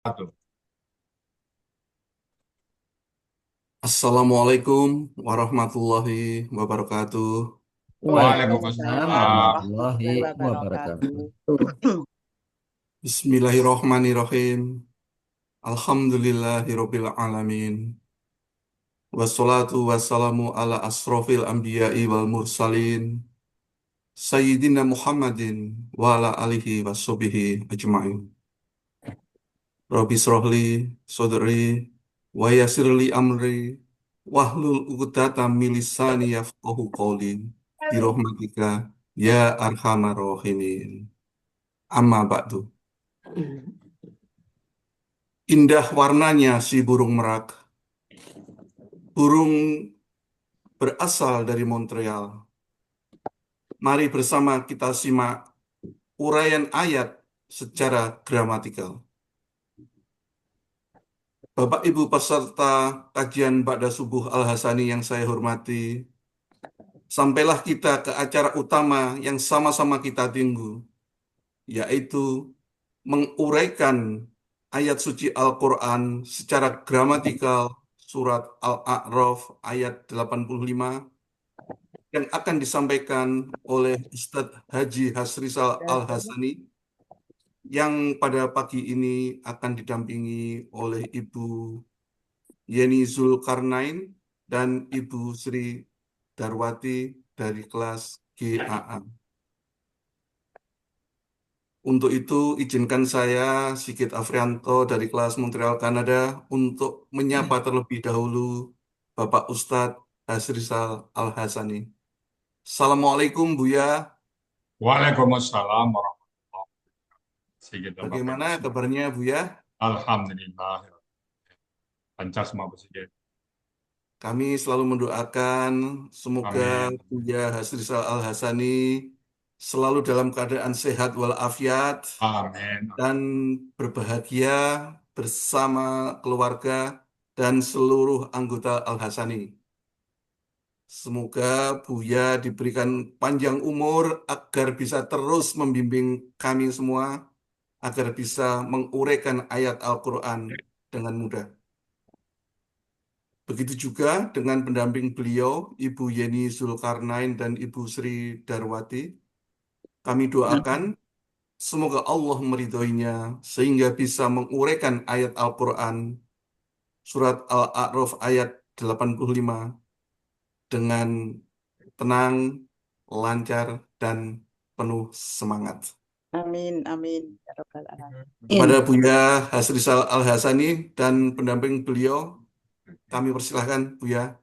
Wabarakatuh. Assalamualaikum warahmatullahi wabarakatuh. Waalaikumsalam Waalaikumsalam. warahmatullahi warahmatullahi wabarakatuh. wabarakatuh. Bismillahirrahmanirrahim. Alhamdulillahirabbil alamin. Wassalatu wassalamu ala asrofil anbiya'i wal mursalin. Sayyidina Muhammadin wa ala alihi washabihi ajma'in. Rabbi srohli sodri wa yassirli amri wahlul 'uqdatam min lisani yafqahu qawli. Birahmatika ya arhamar rahimin. Amma ba'du. Indah warnanya si burung merak. Burung berasal dari Montreal. Mari bersama kita simak uraian ayat secara gramatikal. Bapak Ibu peserta kajian Ba'da Subuh Al-Hasani yang saya hormati, sampailah kita ke acara utama yang sama-sama kita tunggu, yaitu menguraikan ayat suci Al-Quran secara gramatikal surat Al-A'raf ayat 85 yang akan disampaikan oleh Ustadz Haji Hasrizal Al-Hasani yang pada pagi ini akan didampingi oleh Ibu Yeni Zulkarnain dan Ibu Sri Darwati dari kelas GAA. Untuk itu, izinkan saya, Sigit Afrianto dari kelas Montreal, Kanada, untuk menyapa terlebih dahulu Bapak Ustadz Hasrizal Al-Hasani. Assalamualaikum, Buya. Waalaikumsalam warahmatullahi wabarakatuh. Sigit dan Bapak Bagaimana Ibu semua. kabarnya, Buya? Alhamdulillah. Lancar semua Bu Sigit. Kami selalu mendoakan semoga Amin. Buya Hasrizal Al-Hasani selalu dalam keadaan sehat walafiat Amin. dan berbahagia bersama keluarga dan seluruh anggota Al-Hasani. Semoga Buya diberikan panjang umur agar bisa terus membimbing kami semua, agar bisa menguraikan ayat Al-Quran dengan mudah. Begitu juga dengan pendamping beliau, Ibu Yeni Zulkarnain dan Ibu Sri Darwati. Kami doakan semoga Allah meridhoinya sehingga bisa menguraikan ayat Al-Quran surat Al-A'raf ayat 85 dengan tenang, lancar, dan penuh semangat. Amin, amin. Ya Rabbal Alamin. Kepada Buya Hasrizal Al-Hasani dan pendamping beliau, kami persilahkan Buya.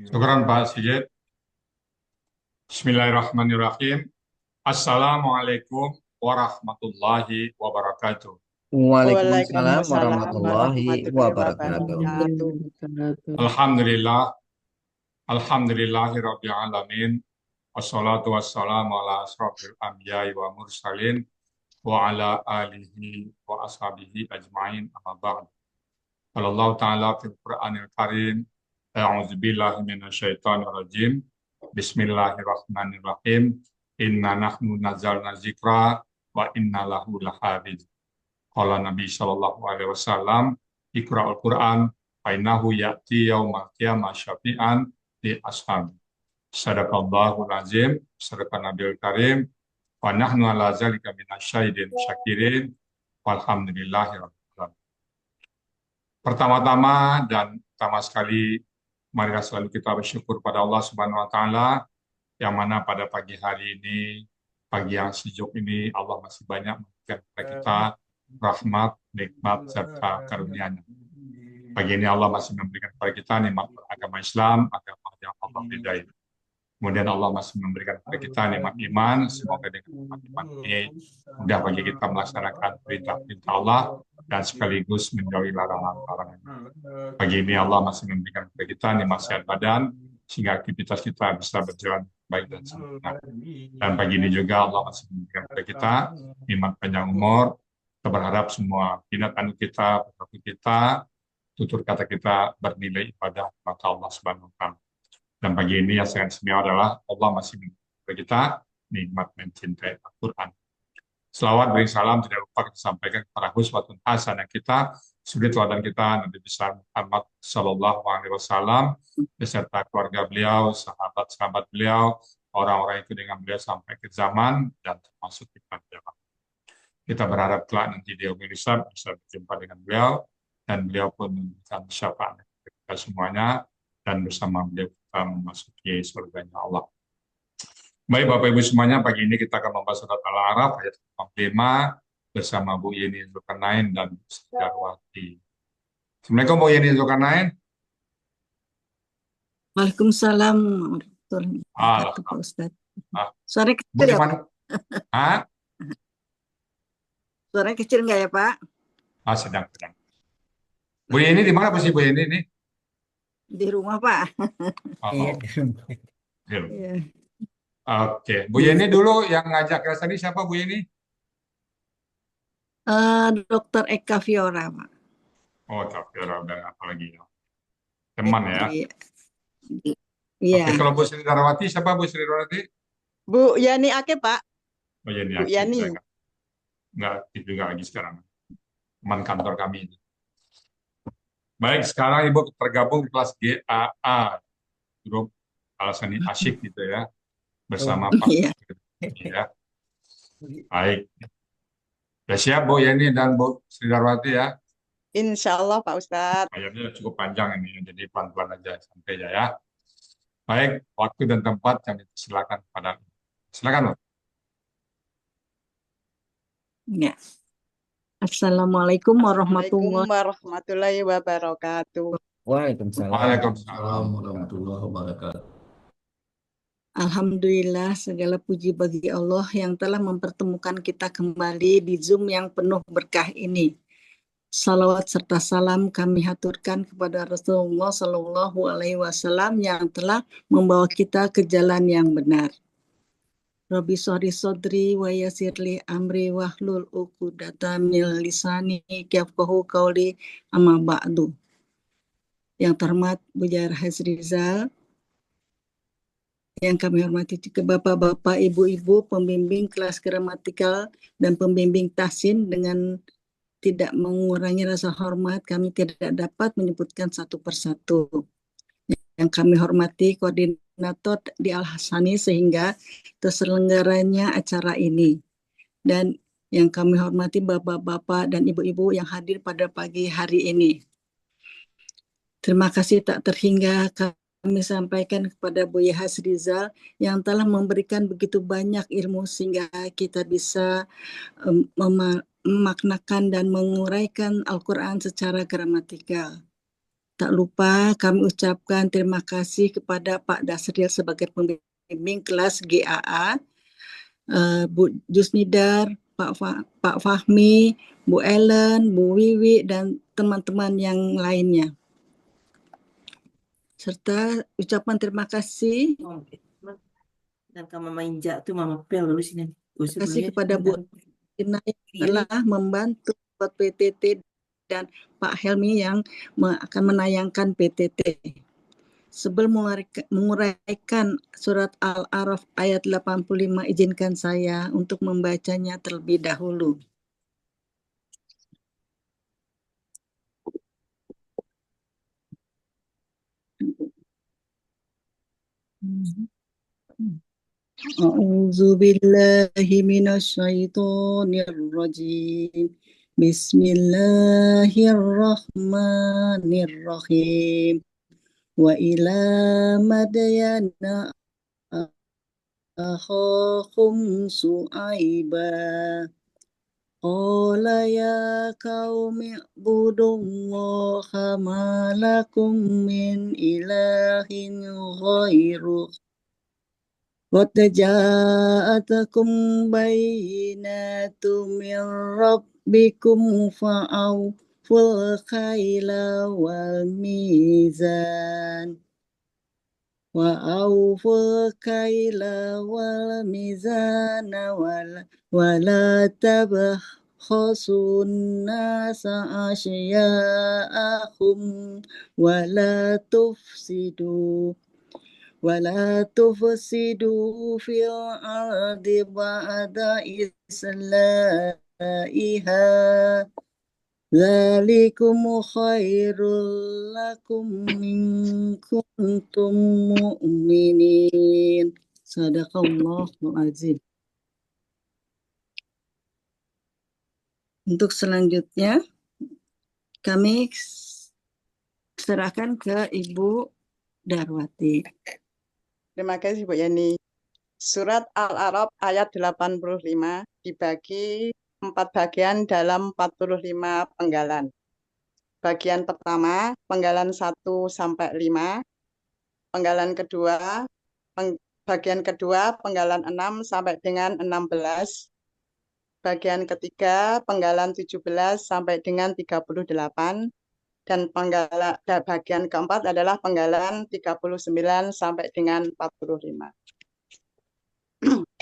Syukran Pak Sigit. Bismillahirrahmanirrahim. Assalamualaikum warahmatullahi wabarakatuh. Waalaikumsalam Waalaikumsalam warahmatullahi warahmatullahi wabarakatuh. wabarakatuh. Alhamdulillah. Alhamdulillahirabbil alamin. Wassalatu wassalamu ala asrofil anbiya'i wa mursalin wa ala alihi wa ashabihi ajma'in amma ba'd. Qala Allah Ta'ala fil Qur'anil Karim, a'udzu billahi minasyaitonir rajim. Bismillahirrahmanirrahim. Inna nahnu nazzalna dzikra wa inna lahu lahafidz. Qala Nabi sallallahu alaihi wasallam, Iqra'ul Qur'an fa innahu ya'ti yaumal qiyamah syafi'an li ashabi. Sadaqallahul azim, sadaqan Nabil Karim, wa nahnu ala zalika minasyahidin syakirin, walhamdulillahi rabbil alamin. Pertama-tama dan pertama sekali, marilah selalu kita bersyukur pada Allah Subhanahu wa taala yang mana pada pagi hari ini, pagi yang sejuk ini Allah masih banyak memberikan kepada kita rahmat, nikmat serta karunia-Nya. Pagi ini Allah masih memberikan kepada kita nikmat agama Islam, agama yang Allah ridai. Kemudian Allah masih memberikan kepada kita nikmat iman. Semoga dengan nikmat iman ini mudah bagi kita melaksanakan perintah-perintah Allah dan sekaligus menjauhi larangan-larangan. Pagi ini Allah masih memberikan kepada kita nikmat sehat badan sehingga aktivitas kita bisa berjalan baik dan sempurna. Dan pagi ini juga Allah masih memberikan kepada kita nikmat panjang umur. Kita berharap semua binatang kita, perilaku kita, tutur kata kita bernilai ibadah mata Allah Subhanahu wa taala. Dan pagi ini yang sangat istimewa adalah Allah masih memberi kita nikmat mencintai Al-Quran. Selawat beri salam tidak lupa kita sampaikan kepada uswatun hasanah kita, suri teladan kita Nabi besar Muhammad Sallallahu Alaihi Wasallam beserta keluarga beliau, sahabat-sahabat beliau, orang-orang itu dengan beliau sampai ke zaman dan termasuk kita di dalam. Kita berharap kelak nanti di yaumil hisab bisa berjumpa dengan beliau dan beliau pun memberikan syafaat kita semuanya dan bersama beliau kita memasuki surganya Allah. Baik Bapak Ibu semuanya, pagi ini kita akan membahas surat Al-A'raf ayat 45 bersama Bu Yeni Zulkarnain dan Bu Sri Darwati. Assalamualaikum Bu Yeni Zulkarnain. Waalaikumsalam warahmatullahi wabarakatuh, Pak Ustadz. Suara Bu kecil ya, cuman, Pak? Suara kecil nggak ya, Pak? sedang. Bu Yeni di mana posisi Bu Yeni ini? Di rumah, Pak. Iya. Iya. Oke, Bu Yeni dulu yang ngajak kelas tadi siapa Bu Yeni? Dokter Eka Fiora, Pak. Oh, tapi udah apa lagi ya? Teman ya. Iya. Iya. Oke, kalau Bu Sri Darwati siapa Bu Sri Darwati? Bu Yani Ake, Pak. Oh Yani Bu Aki, Yani. nggak aktif juga lagi sekarang. Teman kantor kami. Baik, sekarang Ibu tergabung di kelas GAA, grup Al-Sani Asyik gitu ya, bersama Pak. Iya. Ya. Baik. Ya siap Bu Yani dan Bu Sri Darwati ya. Insya Allah Pak Ustadz. Ayatnya cukup panjang ini, jadi pelan-pelan aja, santai aja ya. Baik, waktu dan tempat kami silakan pada. Silakan Bu. Ya. Assalamualaikum Assalamualaikum warahmatullahi warahmatullahi wabarakatuh. Waalaikumsalam. Waalaikumsalam. warahmatullahi wabarakatuh. Alhamdulillah, segala puji bagi Allah yang telah mempertemukan kita kembali di Zoom yang penuh berkah ini. Salawat serta salam kami haturkan kepada Rasulullah Sallallahu Alaihi Wasallam yang telah membawa kita ke jalan yang benar. Rabbi sholli sodri wa yassirli amri wahlul uqdatam min lisani yafqahu qauli amma ba'du. Yang terhormat Bu Jair Hasrizal, yang kami hormati juga Bapak-bapak, Ibu-ibu, pembimbing kelas gramatikal dan pembimbing tahsin, dengan tidak mengurangi rasa hormat kami tidak dapat menyebutkan satu persatu. Yang kami hormati koordinator di Al-Hasani sehingga terselenggaranya acara ini. Dan yang kami hormati bapak-bapak dan ibu-ibu yang hadir pada pagi hari ini. Terima kasih tak terhingga kami sampaikan kepada Buya Hasrizal yang telah memberikan begitu banyak ilmu sehingga kita bisa memaknakan dan menguraikan Al-Quran secara gramatikal. Tak lupa kami ucapkan terima kasih kepada Pak Dasril sebagai pembimbing kelas GAA, Bu Jusnidar, Pak Fahmi, Bu Ellen, Bu Wiwi, dan teman-teman yang lainnya. Serta ucapan terima kasih dan Mama Inja tuh Mama Pel dulu sini. Terima kasih kepada Bu Ina yang telah membantu buat PTT dan Pak Helmi yang akan menayangkan PTT. Sebelum menguraikan surat Al-A'raf ayat 85, izinkan saya untuk membacanya terlebih dahulu. A'udzu billahi minasyaitonir rajim. Bismillahirrahmanirrahim. Wa ila madyana akhahum Su'aiba. Qala ya qaumi ibudullaha ma lakum min ilahin ghairuh. Qad ja'atakum bayyinatun min rabbikum fa'awful khaila wal mizan. Wa'awful khaila wal mizana wala tabkhasun nasa asya'ahum wala tufsidu ولا تفسدوا في الأرض بعد إصلاحها ذلكم خير لكم إن كنتم مؤمنين. Sadaqallahul azim. Untuk selanjutnya kami serahkan ke Ibu Darwati. Terima kasih Bu Yani. Surat Al-A'raf ayat 85 dibagi 4 bagian dalam 45 penggalan. Bagian pertama, penggalan 1 sampai 5. Penggalan kedua, bagian kedua, penggalan 6 sampai dengan 16. Bagian ketiga, penggalan 17 sampai dengan 38. Dan bagian keempat adalah penggalan 39 sampai dengan 45.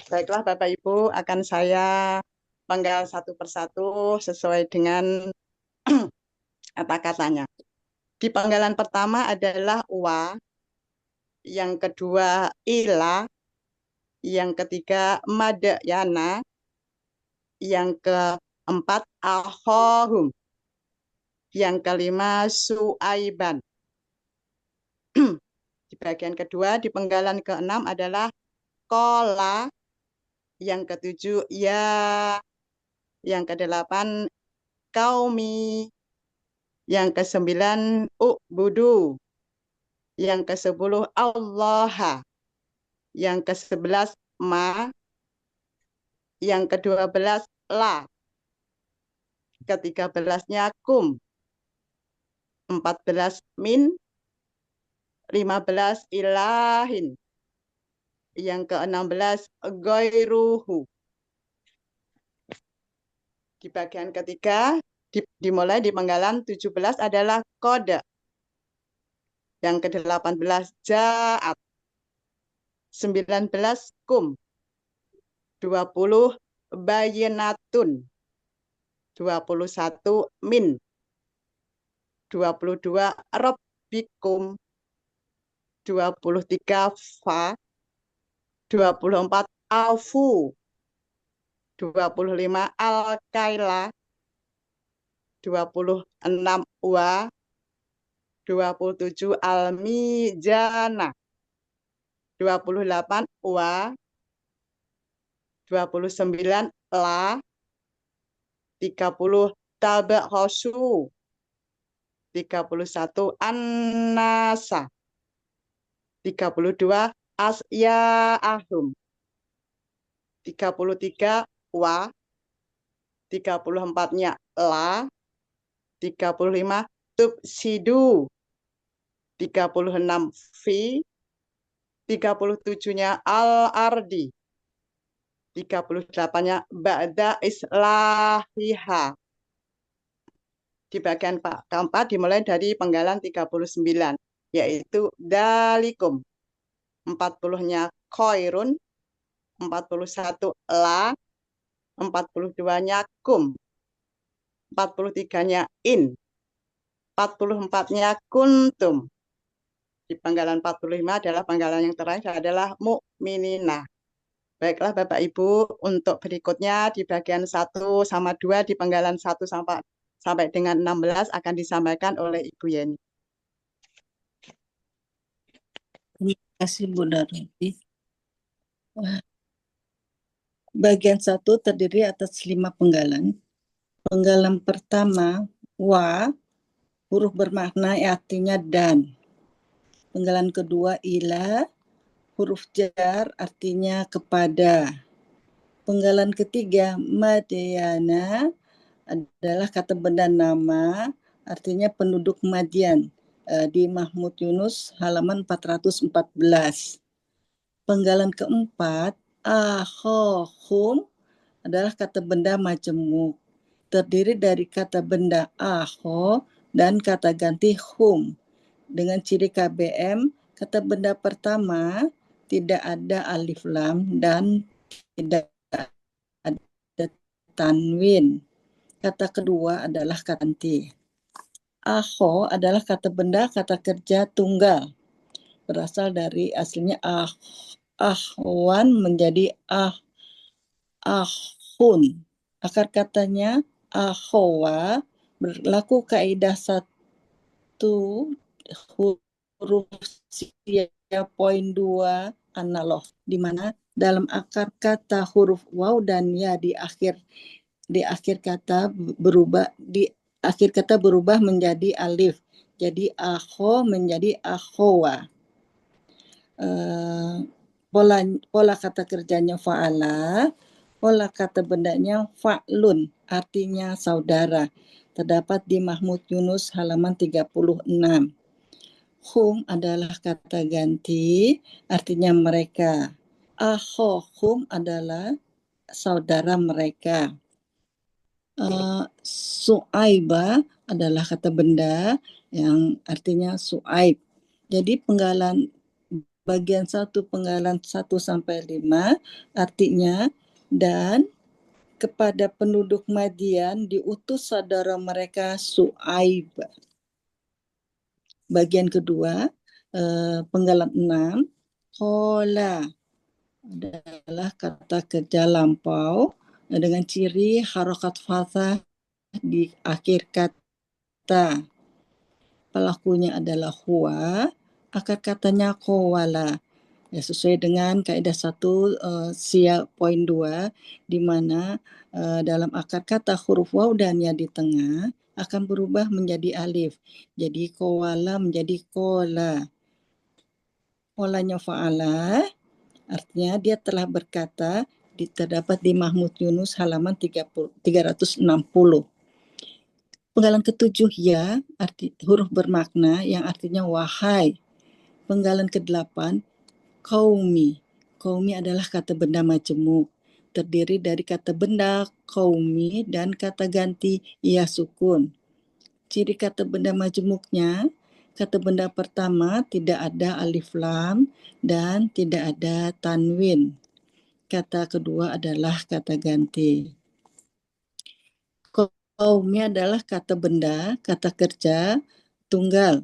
Baiklah Bapak Ibu, akan saya penggal satu persatu sesuai dengan kata-katanya. Di penggalan pertama adalah wa, yang kedua ila, yang ketiga madyana, yang keempat ahohum, yang kelima suaiban. Di bagian kedua, di penggalan keenam adalah kola, yang ketujuh ya, yang kedelapan kaumi, yang kesembilan u'budu, yang ke-10 Allah, yang ke-11 ma, yang ke-12 la, ke-13-nya kum, 14 min, 15 ilahin, yang ke-16 ghairuhu. Di bagian ketiga, dimulai di penggalan 17 adalah kode. Yang ke-18 ja'at. 19 kum. 20 bayinatun. 21 min. 22 rabbikum. 23 fa. 24 afu. 25 al-kaila. 26 wa. 27 al-mijana. 28 wa. 29 la. 30 tabakhosu. 31 an-nasa. 32 asya'ahum. 33 wa. 34-nya la. 35 tubsidu. 36 fi. 37-nya al-ardi. 38-nya ba'da islahiha. Di bagian keempat dimulai dari penggalan 39, yaitu dalikum. 40-nya khairun. 41 la. 42-nya kum. 43-nya in. 44-nya kuntum. Di penggalan 45 adalah penggalan yang terakhir adalah mu'minina. Baiklah Bapak Ibu, untuk berikutnya di bagian 1 sama 2 di penggalan 1 sampai dengan 16 akan disampaikan oleh Ibu Yeni. Terima kasih Bu Darwati. Bagian 1 terdiri atas 5 penggalan. Penggalan pertama, wa, huruf bermakna artinya dan. Penggalan kedua, ila, huruf jar artinya kepada. Penggalan ketiga, madyana, adalah kata benda nama, artinya penduduk Madian, di Mahmud Yunus halaman 414. Penggalan keempat, akhohum, adalah kata benda majemuk, terdiri dari kata benda akho dan kata ganti hum. Dengan ciri KBM, kata benda pertama tidak ada alif lam dan tidak ada tanwin. Kata kedua adalah kata ganti. Akho adalah kata benda kata kerja tunggal. berasal dari aslinya ahwan menjadi ahun. Akar katanya ahowa, berlaku kaidah satu huruf sia poin 2 analog, di mana dalam akar kata huruf waw dan ya di akhir kata berubah menjadi alif. Jadi aho menjadi ahowa. Pola kata kerjanya fa'ala, pola kata bendanya fa'lun, artinya saudara. Terdapat di Mahmud Yunus halaman 36. Hum adalah kata ganti, artinya mereka. Ahohum adalah saudara mereka. Su'aiba adalah kata benda yang artinya su'aib. Jadi bagian 1 penggalan 1 sampai 5 artinya dan kepada penduduk Madian diutus saudara mereka Su'aib. Bagian kedua penggalan 6 kola adalah kata kerja lampau dengan ciri harokat fathah di akhir kata. Pelakunya adalah huwa, akar katanya kowala. Ya, sesuai dengan kaidah 1 sia poin 2 di mana dalam akar kata huruf waw dan ya di tengah akan berubah menjadi alif. Jadi kowala menjadi kola. Polanya fa'ala artinya dia telah berkata, terdapat di Mahmud Yunus halaman 360. Penggalan ke-7 ya, huruf bermakna yang artinya wahai. Penggalan ke-8 qaumi. Qaumi adalah kata benda majemuk. Terdiri dari kata benda qaumi dan kata ganti ia sukun. Ciri kata benda majemuknya, kata benda pertama tidak ada alif lam dan tidak ada tanwin. Kata kedua adalah kata ganti. Qaumi adalah kata benda, kata kerja tunggal.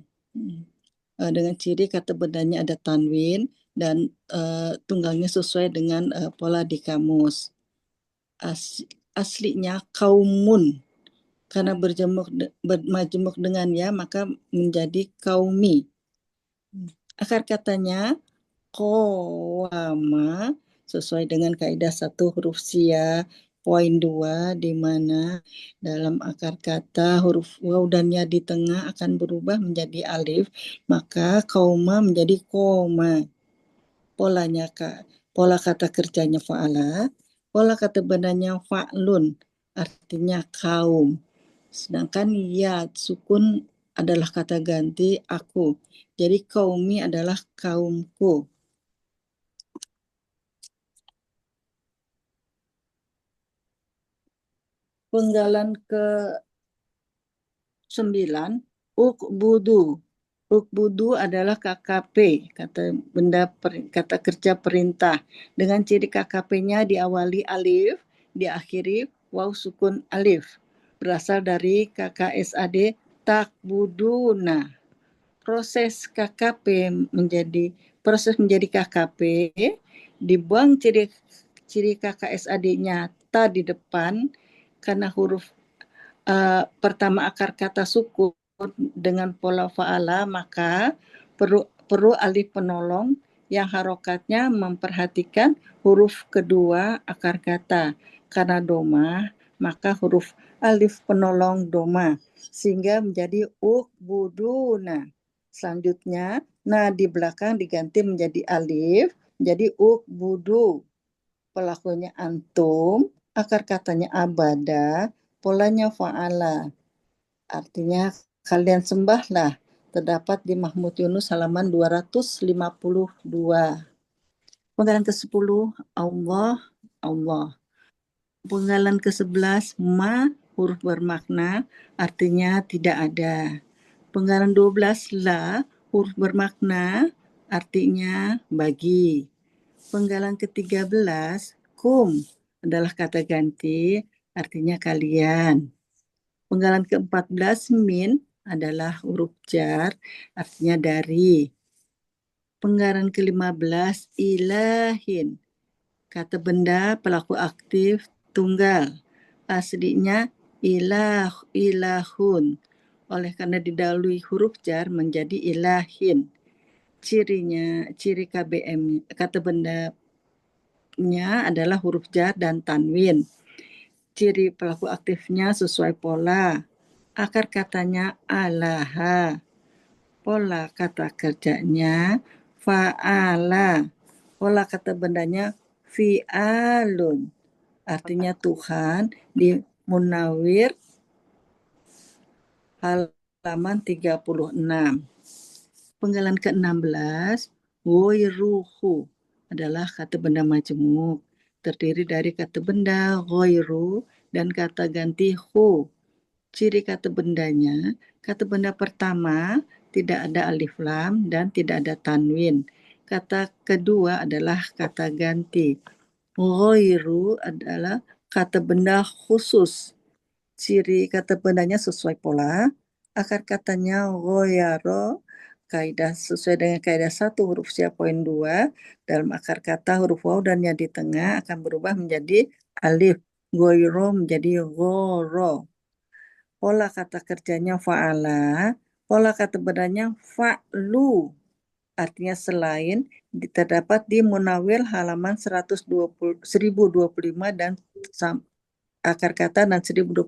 Dengan ciri kata bendanya ada tanwin dan tunggalnya sesuai dengan pola di kamus. Aslinya kaumun. Karena bermajemuk dengan ya maka menjadi kaumi. Akar katanya qawama sesuai dengan kaidah 1 huruf sia poin 2 di mana dalam akar kata huruf waw dan ya di tengah akan berubah menjadi alif, maka qauma menjadi qoma. Pola kata kerjanya fa'ala, pola kata bendanya fa'lun, artinya kaum. Sedangkan ya sukun adalah kata ganti aku. Jadi kaumi adalah kaumku. Penggalan ke-9 ukbudu. Ukbudu adalah KKP, kata kerja perintah. Dengan ciri KKP-nya diawali alif, diakhiri waw sukun alif. Berasal dari KKSAD takbuduna. Proses menjadi KKP, dibuang ciri KKSAD-nya ta di depan karena huruf pertama akar kata sukun dengan pola fa'ala, maka perlu alif penolong yang harokatnya memperhatikan huruf kedua akar kata. Karena doma, maka huruf alif penolong doma sehingga menjadi ukbuduna. Selanjutnya, di belakang diganti menjadi alif, jadi ukbudu. Pelakunya antum, akar katanya abada, polanya fa'ala. Artinya kalian sembahlah. Terdapat di Mahmud Yunus halaman 252. Penggalan ke-10 Allah. Penggalan ke-11 ma huruf bermakna artinya tidak ada. Penggalan 12 la huruf bermakna artinya bagi. Penggalan ke-13 kum adalah kata ganti artinya kalian. Penggalan ke-14 min adalah huruf jar artinya dari. Penggalan ke-15, ilahin. Kata benda pelaku aktif tunggal. Aslinya ilahun. Oleh karena didahului huruf jar menjadi ilahin. Ciri KBM, kata bendanya adalah huruf jar dan tanwin. Ciri pelaku aktifnya sesuai pola. Akar katanya alaha. Pola kata kerjanya fa'ala. Pola kata bendanya fi'alun. Artinya Tuhan di Munawir halaman 36. Penggalan ke-16, ghairuhu adalah kata benda majemuk. Terdiri dari kata benda ghairu dan kata ganti hu. Ciri kata bendanya, kata benda pertama tidak ada alif lam dan tidak ada tanwin. Kata kedua adalah kata ganti. Ghairu adalah kata benda khusus. Ciri kata bendanya sesuai pola. Akar katanya ghoyaro, kaidah sesuai dengan kaidah 1 huruf sia poin 2. Dalam akar kata huruf waw dan yang di tengah akan berubah menjadi alif. Ghoyro menjadi ghoro. Pola kata kerjanya fa'ala. Pola kata bendanya fa'lu. Artinya selain terdapat di Munawir halaman 1025 dan akar kata dan 1026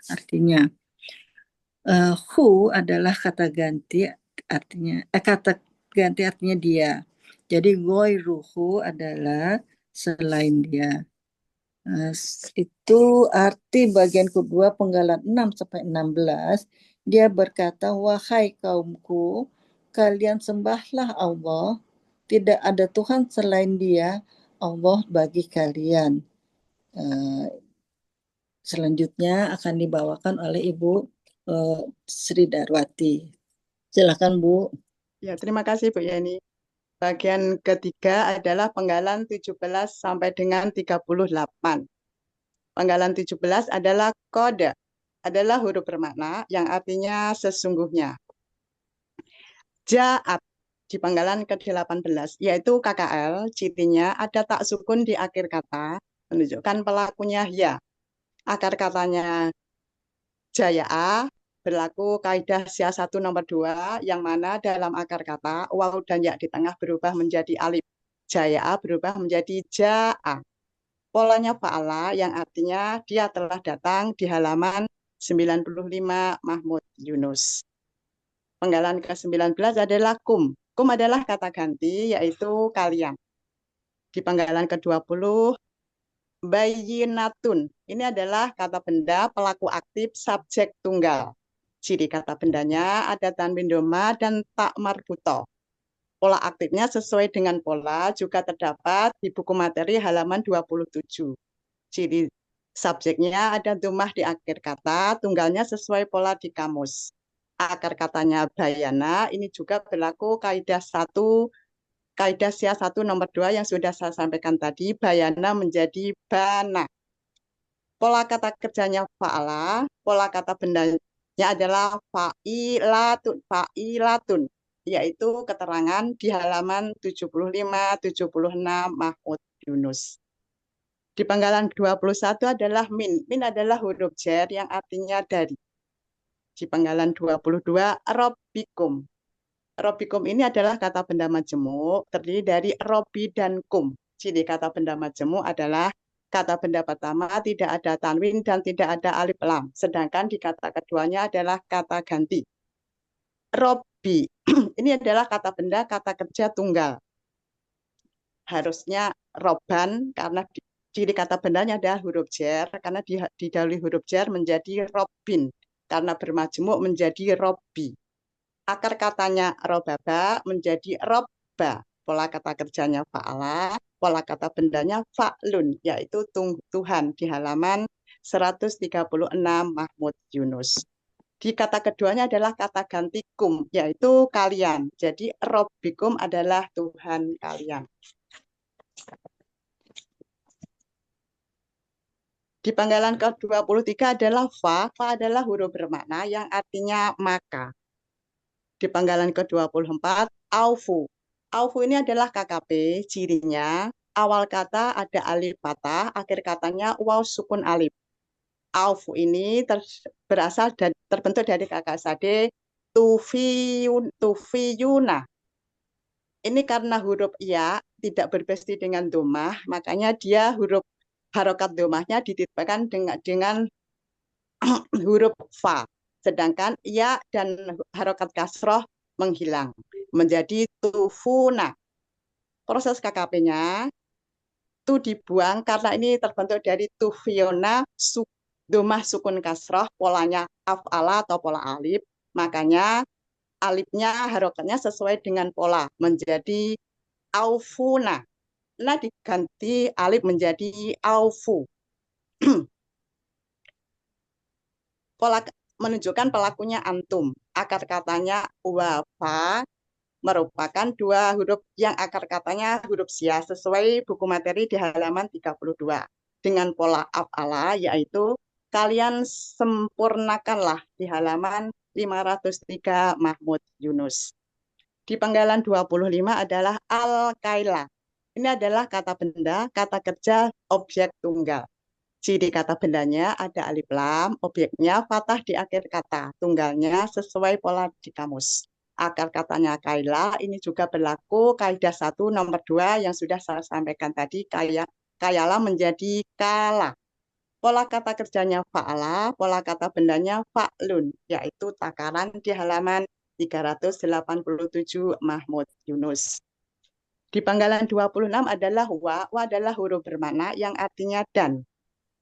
artinya. Hu adalah kata ganti artinya dia. Jadi ghairuhu adalah selain dia. Itu arti bagian kedua penggalan 6 sampai 16. Dia berkata, wahai kaumku, kalian sembahlah Allah. Tidak ada Tuhan selain Dia, Allah bagi kalian. Selanjutnya akan dibawakan oleh Ibu Sri Darwati. Silakan Bu. Ya, terima kasih Bu Yani. Bagian ketiga adalah penggalan 17 sampai dengan 38. Penggalan 17 adalah kode, adalah huruf bermakna yang artinya sesungguhnya. Ja'at di penggalan ke-18, yaitu KKL, cirinya ada tak sukun di akhir kata, menunjukkan pelakunya ya. Akar katanya jaya, berlaku kaidah sia 1 nomor 2, yang mana dalam akar kata waw dan ya di tengah berubah menjadi alif. Jaya berubah menjadi ja'a. Polanya fa'ala yang artinya dia telah datang di halaman 95 Mahmud Yunus. Penggalan ke-19 adalah kum. Kum adalah kata ganti, yaitu kalian. Di penggalan ke-20, bayinatun. Ini adalah kata benda pelaku aktif subjek tunggal. Ciri kata bendanya ada tanwin doma dan tak marbuto. Pola aktifnya sesuai dengan pola juga terdapat di buku materi halaman 27. Ciri subjeknya ada domah di akhir kata, tunggalnya sesuai pola di kamus. Akar katanya bayana, ini juga berlaku kaidah sia 1 nomor 2 yang sudah saya sampaikan tadi, bayana menjadi bana. Pola kata kerjanya fa'ala, pola kata bendanya adalah fa'ilatun, yaitu keterangan di halaman 75-76 Mahmud Yunus. Di penggalan 21 adalah min. Min adalah huruf jar yang artinya dari. Di penggalan 22, robbikum. Robbikum ini adalah kata benda majemuk, terdiri dari robbi dan kum. Ciri kata benda majemuk adalah kata benda pertama tidak ada tanwin dan tidak ada alif lam. Sedangkan di kata keduanya adalah kata ganti. Robbi, ini adalah kata benda, kata kerja tunggal. Harusnya roban, karena ciri kata bendanya adalah huruf jar, karena didahului huruf jar menjadi robbin, karena bermajemuk menjadi robbi. Akar katanya robaba menjadi robba. Pola kata kerjanya fa'ala, pola kata bendanya fa'lun, yaitu Tuhan di halaman 136 Mahmud Yunus. Di kata keduanya adalah kata ganti kum, yaitu kalian. Jadi robbikum adalah Tuhan kalian. Di panggalan ke-23 adalah fa. Fa adalah huruf bermakna yang artinya maka. Di panggalan ke-24, aufu. Aufu ini adalah KKP, cirinya awal kata ada alif fathah, akhir katanya waw sukun alif. Aufu ini terbentuk dari kakak sade tufiyuna. Ini karena huruf ya tidak berpesti dengan domah, makanya dia huruf harokat domahnya dititipkan dengan huruf fa. Sedangkan ya dan harokat kasroh menghilang menjadi tufuna. Proses KKP-nya itu dibuang karena ini terbentuk dari tufiona domah sukun kasroh, polanya af'ala atau pola alif, makanya alifnya harokatnya sesuai dengan pola menjadi aufuna. Nah diganti alif menjadi aufu. Pola menunjukkan pelakunya antum. Akar katanya wafa merupakan dua huruf yang akar katanya huruf sia sesuai buku materi di halaman 32. Dengan pola af'ala yaitu kalian sempurnakanlah di halaman 503 Mahmud Yunus. Di penggalan 25 adalah al-kaila. Ini adalah kata benda, kata kerja, objek tunggal. Ciri kata bendanya ada alif lam, objeknya fathah di akhir kata, tunggalnya sesuai pola di kamus. Akar katanya kaila, ini juga berlaku kaidah 1 nomor 2 yang sudah saya sampaikan tadi, kayala menjadi kala. Pola kata kerjanya fa'ala, pola kata bendanya fa'lun, yaitu takaran di halaman 387 Mahmud Yunus. Di panggalan 26 adalah wa adalah huruf bermakna yang artinya dan.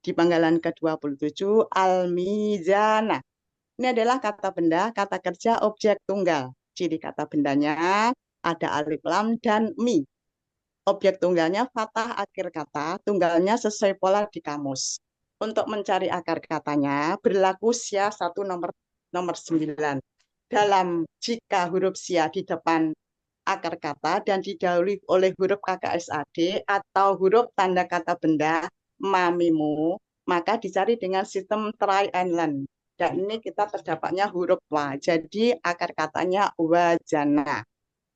Di panggalan ke-27 al-mizana. Ini adalah kata benda, kata kerja, objek tunggal. Ciri kata bendanya ada alif lam dan mi. Objek tunggalnya fathah akhir kata, tunggalnya sesuai pola di kamus. Untuk mencari akar katanya berlaku sia 1 nomor 9. Dalam jika huruf sia di depan akar kata dan didahului oleh huruf KKSAD atau huruf tanda kata benda mamimu, maka dicari dengan sistem triangle. Dan ini kita terdapatnya huruf wa. Jadi akar katanya wajana.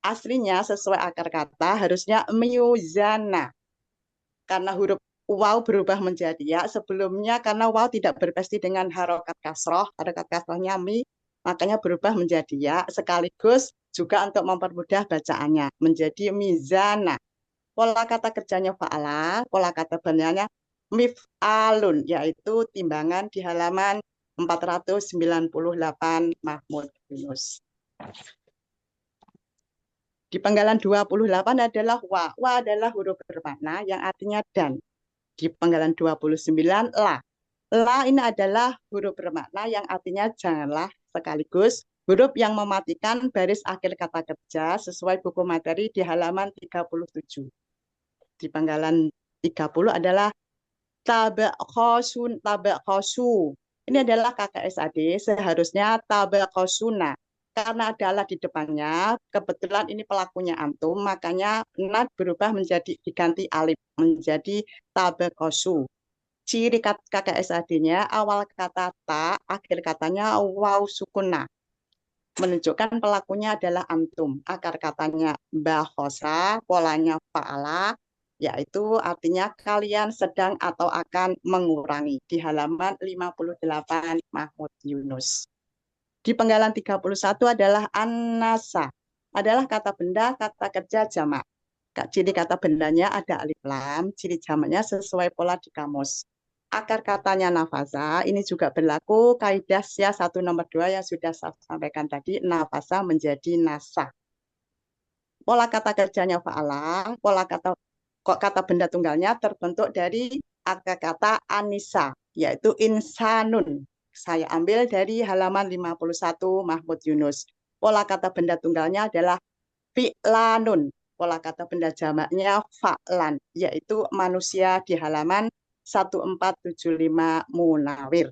Aslinya sesuai akar kata harusnya miyuzana. Karena huruf waw berubah menjadi ya. Sebelumnya karena waw tidak berpesti dengan harokat kasroh. Harokat kasrohnya mi, makanya berubah menjadi ya. Sekaligus juga untuk mempermudah bacaannya. Menjadi mizana. Pola kata kerjanya fa'ala, pola kata bendanya mif'alun, yaitu timbangan di halaman 498 Mahmud Yunus. Di penggalan 28 adalah wa. Wa adalah huruf bermakna yang artinya dan. Di penggalan 29 la. La ini adalah huruf bermakna yang artinya janganlah, sekaligus huruf yang mematikan baris akhir kata kerja sesuai buku materi di halaman 37. Di panggalan 30 adalah tabakhosun. Ini adalah KKSAD, seharusnya tabakhosuna. Karena adalah di depannya, kebetulan ini pelakunya antum, makanya nad berubah menjadi diganti alif menjadi tabakhosu. Ciri KKSAD-nya awal kata ta, akhir katanya waw sukuna. Menunjukkan pelakunya adalah antum. Akar katanya bahosa, polanya fa'ala, yaitu artinya kalian sedang atau akan mengurangi. Di halaman 58 Mahmud Yunus. Di penggalan 31 adalah an-nasa. Adalah kata benda, kata kerja jamak. Ciri kata bendanya ada alif lam, ciri jamaknya sesuai pola di kamus. Akar katanya nafasa, ini juga berlaku kaidah sia 1 nomor 2 yang sudah saya sampaikan tadi, nafasa menjadi nasa. Pola kata kerjanya fa'ala, pola kata benda tunggalnya terbentuk dari akar kata anisa, yaitu insanun. Saya ambil dari halaman 51 Mahmud Yunus. Pola kata benda tunggalnya adalah fi'lanun. Pola kata benda jamaknya fa'lan, yaitu manusia di halaman 1475 Munawir.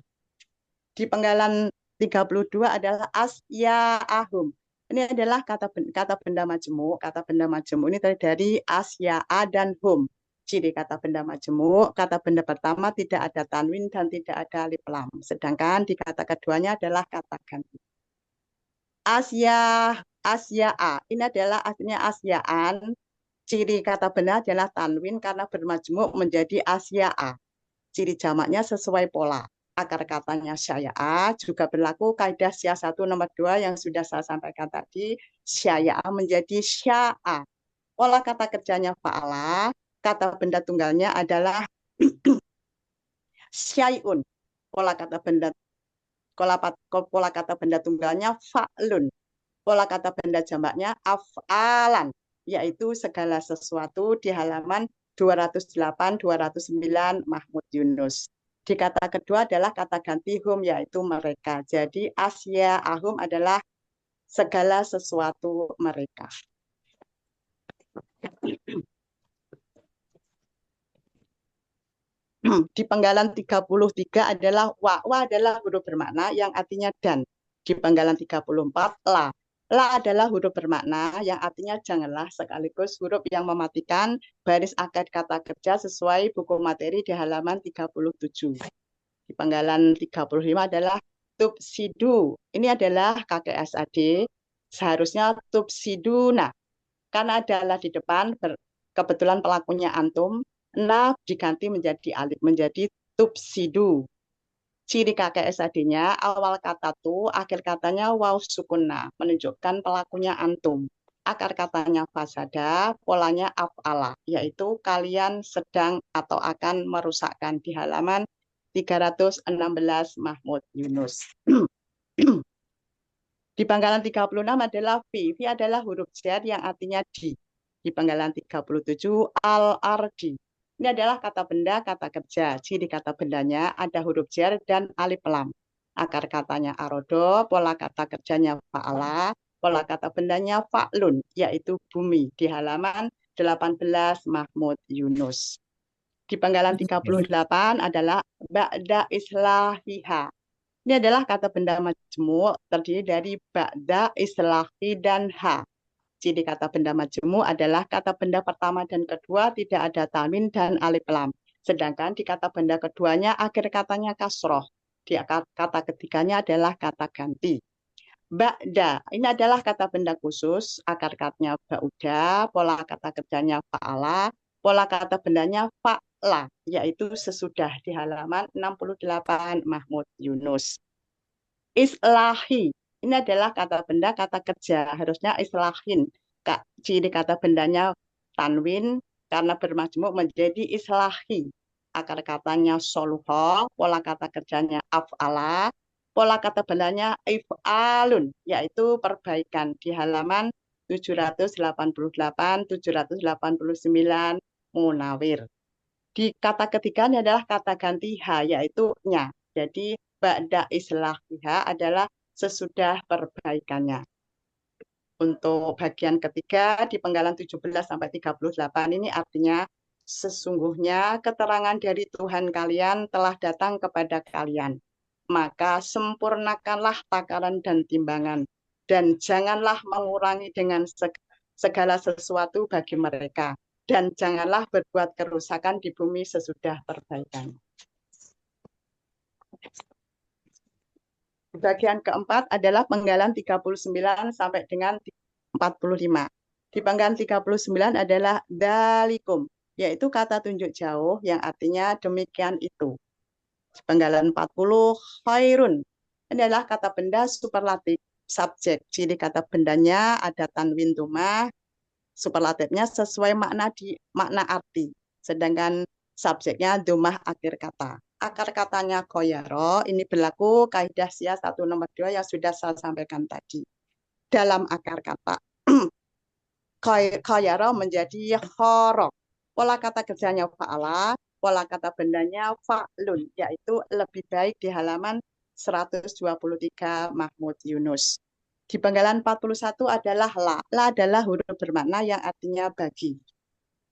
Di penggalan 32 adalah asya'ahum. Ini adalah kata benda majemuk. Kata benda majemuk ini terdiri dari asya'a dan hum. Ciri kata benda majemuk, kata benda pertama tidak ada tanwin dan tidak ada alif lam. Sedangkan di kata keduanya adalah kata ganti. asya'a. Ini adalah aslinya asya'an. Ciri kata benda adalah tanwin karena bermajmuk menjadi asya'a. Ciri jamaknya sesuai pola. Akar katanya syaya'a juga berlaku kaidah sya 1 nomor 2 yang sudah saya sampaikan tadi. Syaya'a menjadi sya'a. Pola kata kerjanya fa'ala. Kata benda tunggalnya adalah syai'un. Pola kata benda tunggalnya fa'lun. Pola kata benda jamaknya af'alan, yaitu segala sesuatu di halaman 208-209 Mahmud Yunus. Di kata kedua adalah kata ganti hum, yaitu mereka. Jadi asya ahum adalah segala sesuatu mereka. Di penggalan 33 adalah wa. Wa adalah huruf bermakna yang artinya dan. Di penggalan 34 la. La adalah huruf bermakna yang artinya janganlah, sekaligus huruf yang mematikan baris akad kata kerja sesuai buku materi di halaman 37. Di penggalan 35 adalah tubsidu. Ini adalah kakek SAD. Seharusnya tubsiduna. Karena adalah di depan, kebetulan pelakunya antum, na diganti menjadi alif, menjadi tubsidu. Ciri kakek SAD-nya, awal kata tu, akhir katanya waw sukunna, menunjukkan pelakunya antum. Akar katanya fasada, polanya af'ala, yaitu kalian sedang atau akan merusakkan, di halaman 316 Mahmud Yunus. Di panggalan 36 adalah fi. Fi adalah huruf jar yang artinya di. Di panggalan 37 al-ardi. Ini adalah kata benda, kata kerja. Ciri kata bendanya ada huruf jar dan alif lam. Akar katanya arodo, pola kata kerjanya fa'ala, pola kata bendanya fa'lun, yaitu bumi. Di halaman 18 Mahmud Yunus. Di panggalan 38 adalah ba'da islahiha. Ini adalah kata benda majmu' terdiri dari ba'da, islahi, dan ha. Ciri kata benda majmu' adalah kata benda pertama dan kedua tidak ada tanwin dan alif lam. Sedangkan di kata benda keduanya akhir katanya kasroh. Di kata ketiganya adalah kata ganti. Ba'da, ini adalah kata benda khusus, akar katanya ba'uda, pola kata kerjanya fa'ala, pola kata bendanya fa'la, yaitu sesudah, di halaman 68 Mahmud Yunus. Islahi, ini adalah kata benda, kata kerja, harusnya islahin. Ciri kata bendanya tanwin, karena bermajmuk menjadi islahi. Akar katanya soluho, pola kata kerjanya af'ala, pola kata bendanya if'alun, yaitu perbaikan, di halaman 788-789 Munawir. Di kata ketiga ini adalah kata ganti ha, yaitu nya. Jadi ba'da islahiha adalah sesudah perbaikannya. Untuk bagian ketiga di penggalan 17-38 ini artinya sesungguhnya keterangan dari Tuhan kalian telah datang kepada kalian. Maka sempurnakanlah takaran dan timbangan, dan janganlah mengurangi dengan segala sesuatu bagi mereka, dan janganlah berbuat kerusakan di bumi sesudah perbaikan. Bagian keempat adalah penggalan 39 sampai dengan 45. Di penggalan 39 adalah dalikum, yaitu kata tunjuk jauh yang artinya demikian itu. Di penggalan 40 khairun, ini adalah kata benda superlatif subjek. Ciri kata bendanya ada tanwin dumah, superlatifnya sesuai makna arti. Sedangkan subjeknya dumah akhir kata. Akar katanya koyaro, ini berlaku kaidah sya 1 nomor 2 yang sudah saya sampaikan tadi. Dalam akar kata, koyaro menjadi khorok. Pola kata kerjanya fa'ala, pola kata bendanya fa'lun, yaitu lebih baik, di halaman 123 Mahmud Yunus. Di penggalan 41 adalah la. La adalah huruf bermakna yang artinya bagi.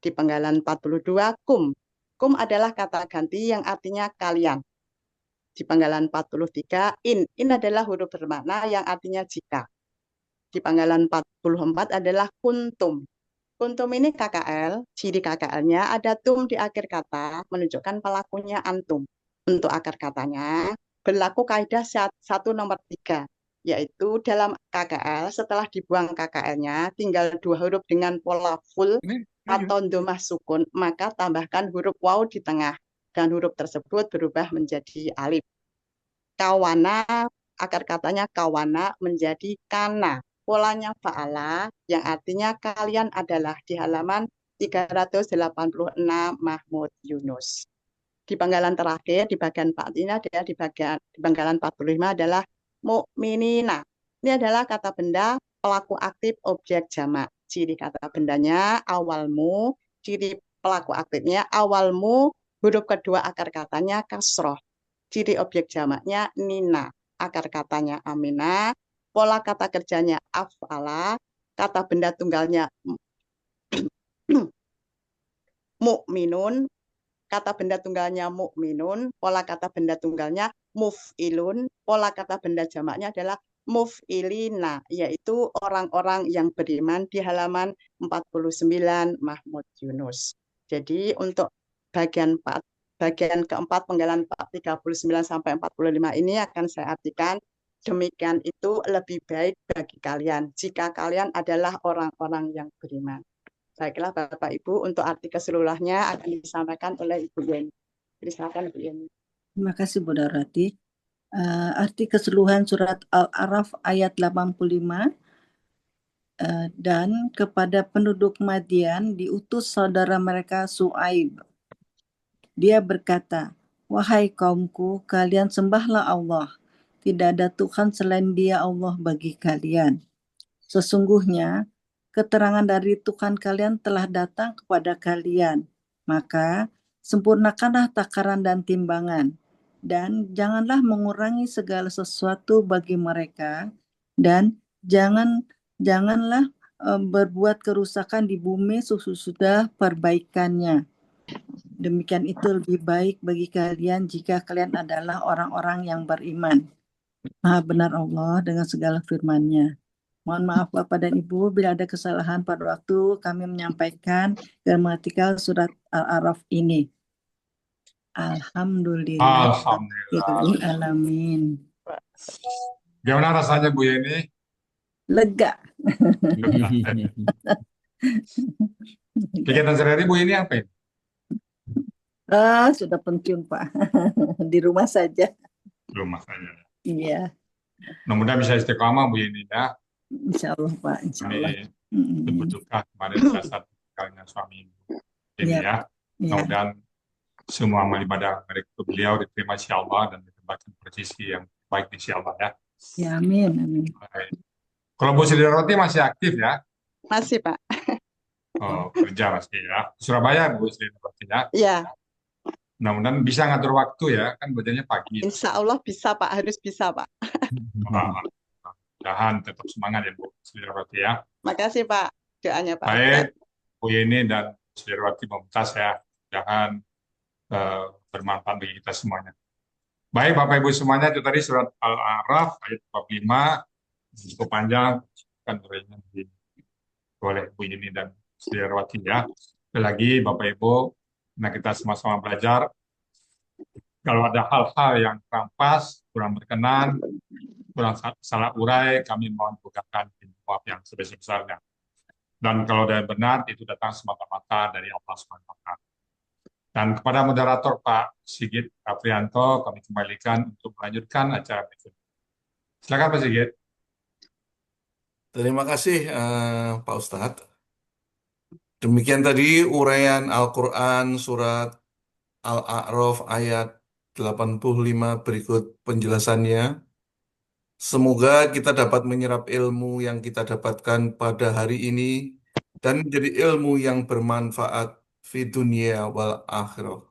Di penggalan 42 kum. Kum adalah kata ganti yang artinya kalian. Di penggalan 43 in. In adalah huruf bermakna yang artinya jika. Di penggalan 44 adalah kuntum. Kuntum ini KKL. Ciri KKL-nya ada tum di akhir kata menunjukkan pelakunya antum. Untuk akar katanya berlaku kaidah 1 nomor 3. yaitu dalam KKL setelah dibuang KKL-nya tinggal 2 huruf dengan pola full Ini atau domah sukun, maka tambahkan huruf waw di tengah dan huruf tersebut berubah menjadi alif. Kawana, akar katanya kawana menjadi kana. Polanya fa'ala yang artinya kalian adalah di halaman 386 Mahmud Yunus. Di panggalan terakhir di bagian 4 ini adalah di panggalan 45 adalah mukminina. Ini adalah kata benda pelaku aktif objek jamak. Ciri kata bendanya awalmu, ciri pelaku aktifnya awalmu, huruf kedua akar katanya kasroh. Ciri objek jamaknya nina, akar katanya amina, pola kata kerjanya afala, kata benda tunggalnya mukminun, kata benda tunggalnya mukminun, pola kata benda tunggalnya muf'ilun, pola kata benda jamaknya adalah muf'ilina, yaitu orang-orang yang beriman di halaman 49 Mahmud Yunus. Jadi untuk bagian keempat penggalan 39 sampai 45 ini akan saya artikan demikian itu lebih baik bagi kalian jika kalian adalah orang-orang yang beriman. Baiklah Bapak Ibu, untuk arti keseluruhannya akan disampaikan oleh Ibu Yeni. Jadi silakan Ibu Yeni. Terima kasih Bu Darati. Arti keseluruhan surat Al-A'raf ayat 85, dan kepada penduduk Madian diutus saudara mereka Su'aib. Dia berkata, wahai kaumku, kalian sembahlah Allah. Tidak ada Tuhan selain Dia Allah bagi kalian. Sesungguhnya keterangan dari Tuhan kalian telah datang kepada kalian. Maka sempurnakanlah takaran dan timbangan, dan janganlah mengurangi segala sesuatu bagi mereka, dan janganlah berbuat kerusakan di bumi sesudah perbaikannya. Demikian itu lebih baik bagi kalian jika kalian adalah orang-orang yang beriman. Maha benar Allah dengan segala firman-Nya. Mohon maaf Bapak dan Ibu bila ada kesalahan pada waktu kami menyampaikan gramatikal surat Al-A'raf ini. Alhamdulillah. Alhamdulillah. Alamin. Gimana rasanya Bu Yeni? Lega. Kegiatan sehari-hari Bu Yeni apa ini? Sudah pensiun Pak. Di rumah saja. Belum saja. Iya. Mudah-mudahan bisa istiqamah Bu Yeni ya. Insya Allah Pak. Insya Allah. Kami berduka kemarin saat kalinya suami ini Iya. ya. Mudah-mudahan semua amal ibadah mereka beliau diterima si Allah dan ditempatkan posisi yang baik di si Allah ya. Ya amin. Amin. Baik. Kalau Bu Sri Roti masih aktif ya? Masih Pak. Oh, kerja masih ya. Surabaya Bu Sri Roti ya. Ya, Mudah-mudahan bisa ngatur waktu ya, kan kerjanya pagi. insya Allah bisa Pak, harus bisa Pak. Mudah-mudahan tetap semangat ya Bu Sri Roti ya. Makasih Pak, doanya Pak. Baik, Bu Yeni dan Sri Roti Mumtaz ya. Mudah-mudahan bermanfaat bagi kita semuanya. Baik Bapak Ibu semuanya, itu tadi surat Al-A'raf ayat 45, cukup panjang, kan turunnya oleh Bu Yeni dan Sri Roti ya. Sekali lagi Bapak Ibu, nah kita sama-sama belajar. Kalau ada hal-hal yang kurang pas, kurang berkenan, kurang salah urai, kami mohon bukakan pintu maaf yang sebesar-besarnya. Dan kalau ada yang benar, itu datang semata-mata dari Allah SWT. Dan kepada moderator Pak Sigit Afrianto, kami kembalikan untuk melanjutkan acara berikut. Silakan Pak Sigit. Terima kasih Pak Ustadz. Demikian tadi uraian Al-Quran surat Al-A'raf ayat 85 berikut penjelasannya. Semoga kita dapat menyerap ilmu yang kita dapatkan pada hari ini dan menjadi ilmu yang bermanfaat fi dunia wal akhirah.